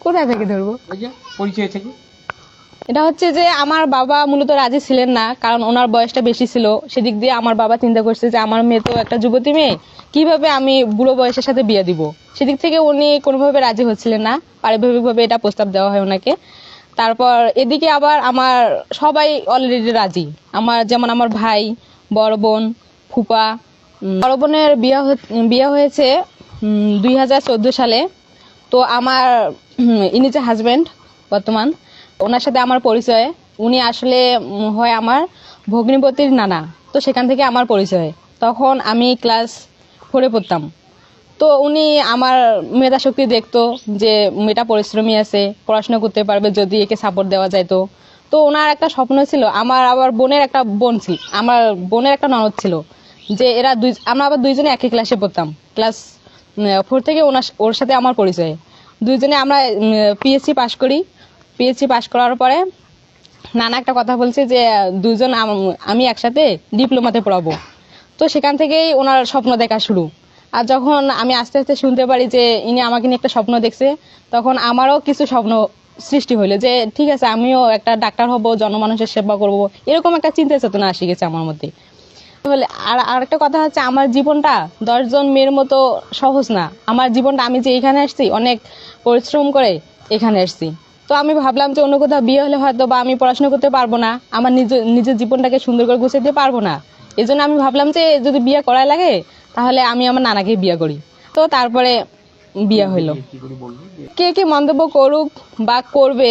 কোথায় থেকে ধরবো? পরিচয় থেকে এটা হচ্ছে যে আমার বাবা মূলত রাজি ছিলেন না, কারণ ওনার বয়সটা বেশি ছিল। সেদিক দিয়ে আমার বাবা চিন্তা করছে যে আমার মেয়ে তো একটা যুবতী মেয়ে, কিভাবে আমি বুড়ো বয়সের সাথে বিয়ে দিব। সেদিক থেকে উনি কোনোভাবে রাজি হচ্ছিলেন না। পারিবারিকভাবে এটা প্রস্তাব দেওয়া হয় ওনাকে। তারপর এদিকে আবার আমার সবাই অলরেডি রাজি। যেমন আমার ভাই, বড় বোন, ফুপা। বড় বোনের বিয়ে হয়েছে 2014 সালে। তো আমার ইনি যে হাজবেন্ড বর্তমান, ওনার সাথে আমার পরিচয়। উনি আসলে হয় আমার ভগ্নিপতির নানা। তো সেখান থেকে আমার পরিচয়। তখন আমি ক্লাস 4-এ পড়তাম। তো উনি আমার মেধা শক্তি দেখতো যে মেয়েটা পরিশ্রমী আছে, পড়াশোনা করতে পারবে যদি একে সাপোর্ট দেওয়া যায়। তো ওনার একটা স্বপ্ন ছিল, আমার আবার বোনের একটা বোন ছিল, আমার বোনের একটা ননদ ছিল, যে আমরা আবার দুইজনে একই ক্লাসে পড়তাম। ক্লাস 4 থেকে ওর সাথে আমার পরিচয়। দুইজনে আমরা পিএসসি পাশ করি। পিএসসি পাশ করার পরে নানা একটা কথা বলছে যে দুজন আমি একসাথে ডিপ্লোমাতে পড়াবো। তো সেখান থেকেই ওনার স্বপ্ন দেখা শুরু। আর যখন আমি আস্তে আস্তে শুনতে পারি যে ইনি আমাকে নিয়ে একটা স্বপ্ন দেখছে, তখন আমারও কিছু স্বপ্ন সৃষ্টি হইলো যে ঠিক আছে, আমিও একটা ডাক্তার হব, জনমানুষের সেবা করব, এরকম একটা চিন্তা চেতনা আসি গেছে আমার মধ্যে। আর একটা কথা হচ্ছে, আমার জীবনটা 10 জন মেয়ের মতো সহজ না। আমার জীবনটা, আমি যে এখানে আসছি অনেক পরিশ্রম করে এখানে আসছি। তো আমি ভাবলাম যে অন্য কোথাও বিয়ে হলে হয়তো বা আমি পড়াশোনা করতে পারবো না, আমার নিজের জীবনটাকে সুন্দর করে গুছিয়ে দিতে পারবো না। এই জন্য আমি ভাবলাম যে যদি বিয়ে করাই লাগে তাহলে আমি আমার নানাকে বিয়ে করি। তো তারপরে বিয়ে হইলো। কে কে মন্তব্য করুক বা করবে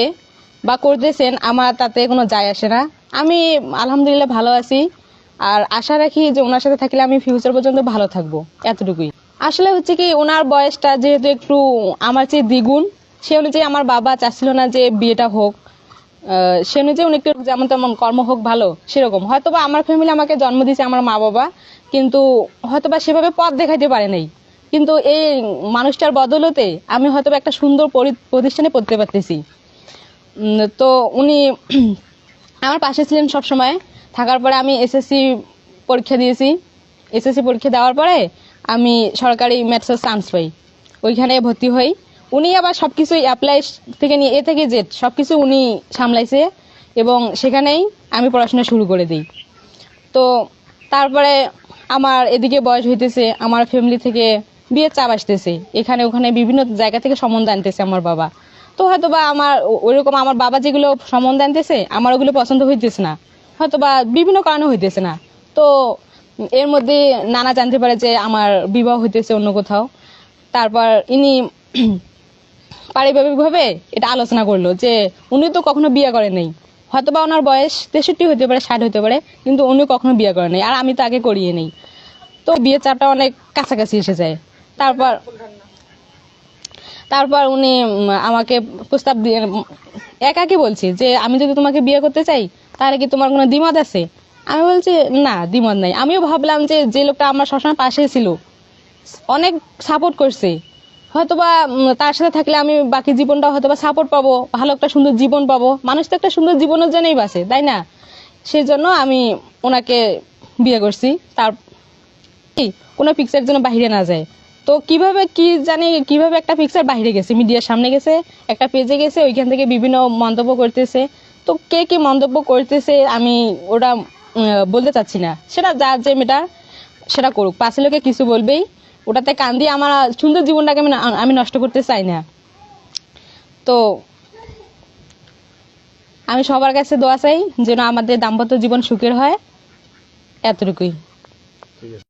বা করতেছেন, আমার তাতে কোনো যায় আসে না। আমি আলহামদুলিল্লাহ ভালো আছি। আর আশা রাখি যে ওনার সাথে থাকলে আমি ফিউচার পর্যন্ত ভালো থাকবো, এতটুকুই। আসলে হচ্ছে কি, ওনার বয়সটা যেহেতু একটু আমার চেয়ে দ্বিগুণ, সে অনুযায়ী আমার বাবা চাচ্ছিল না যে বিয়েটা হোক। সে অনুযায়ী উনি একটু যেমন তেমন কর্ম হোক ভালো, সেরকম। হয়তোবা আমার ফ্যামিলি আমাকে জন্ম দিয়েছে, আমার মা বাবা, কিন্তু হয়তোবা সেভাবে পথ দেখাইতে পারে নাই। কিন্তু এই মানুষটার বদলতে আমি হয়তোবা একটা সুন্দর প্রতিষ্ঠানে পড়তে পারতেছি। তো উনি আমার পাশে ছিলেন সব সময়। থাকার পরে আমি এসএসসি পরীক্ষা দিয়েছি। এসএসসি পরীক্ষা দেওয়ার পরে আমি সরকারি ম্যাথসের চান্স পাই, ওইখানে ভর্তি হই। উনি আবার সবকিছু অ্যাপ্লাই থেকে নিয়ে এ থেকে জেড সবকিছু উনি সামলাইছে, এবং সেখানেই আমি পড়াশোনা শুরু করে দিই। তো তারপরে আমার এদিকে বয়স হইতেছে, আমার ফ্যামিলি থেকে বিয়ের চাপ আসতেছে, এখানে ওখানে বিভিন্ন জায়গা থেকে সম্বন্ধ আনতেছে আমার বাবা। তো হয়তোবা আমার ওইরকম আমার বাবা যেগুলো সম্বন্ধ আনতেছে আমার ওগুলো পছন্দ হইতেছে না, হয়তোবা বিভিন্ন কারণে হইতেছে না। তো এর মধ্যে নানা জানতে পারে যে আমার বিবাহ হইতেছে অন্য কোথাও। তারপর ইনি পারিবারিকভাবে এটা আলোচনা করলো যে উনি তো কখনো বিয়ে করেন নাই, হয়তোবা ওনার বয়স 63 হতে পারে, 60 হতে পারে, কিন্তু উনি কখনো বিয়ে করেন নাই, আর আমি তো আগে করিয়ে নেই। তো বিয়ের চাপটা অনেক কাছাকাছি এসে যায়। তারপর তারপর উনি আমাকে প্রস্তাব দিয়ে একাকি বলছি যে আমি যদি তোমাকে বিয়ে করতে চাই তাহলে কি তোমার কোনো দ্বিমত আছে? আমি বলছি না, দ্বিমত নাই। আমিও ভাবলাম যে যে লোকটা আমার সবসময় পাশে ছিল, অনেক সাপোর্ট করছে, হয়তোবা তার সাথে থাকলে আমি বাকি জীবনটা হয়তোবা সাপোর্ট পাবো, ভালো একটা সুন্দর জীবন পাবো। মানুষ তো একটা সুন্দর জীবনের জন্যই বাঁচে, তাই না? সেই জন্য আমি ওনাকে বিয়ে করছি। তার কোনো পিকচার যেন বাহিরে না যায়। তো কিভাবে একটা পিকচার বাহিরে গেছে, মিডিয়ার সামনে গেছে, একটা পেজে গেছে, ওইখান থেকে বিভিন্ন মন্তব্য করতেছে। তো কে কি মন্তব্য করতেছে আমি ওটা বলতে চাচ্ছি না, সেটা যার যে মেয়েটা সেটা করুক, পাশে লোকে কিছু বলবেই, ওটাতে কান দিয়ে আমার সুন্দর জীবনটাকে আমি নষ্ট করতে চাই না। তো আমি সবার কাছে দোয়া চাই যেন আমাদের দাম্পত্য জীবন সুখের হয়, এতটুকুই।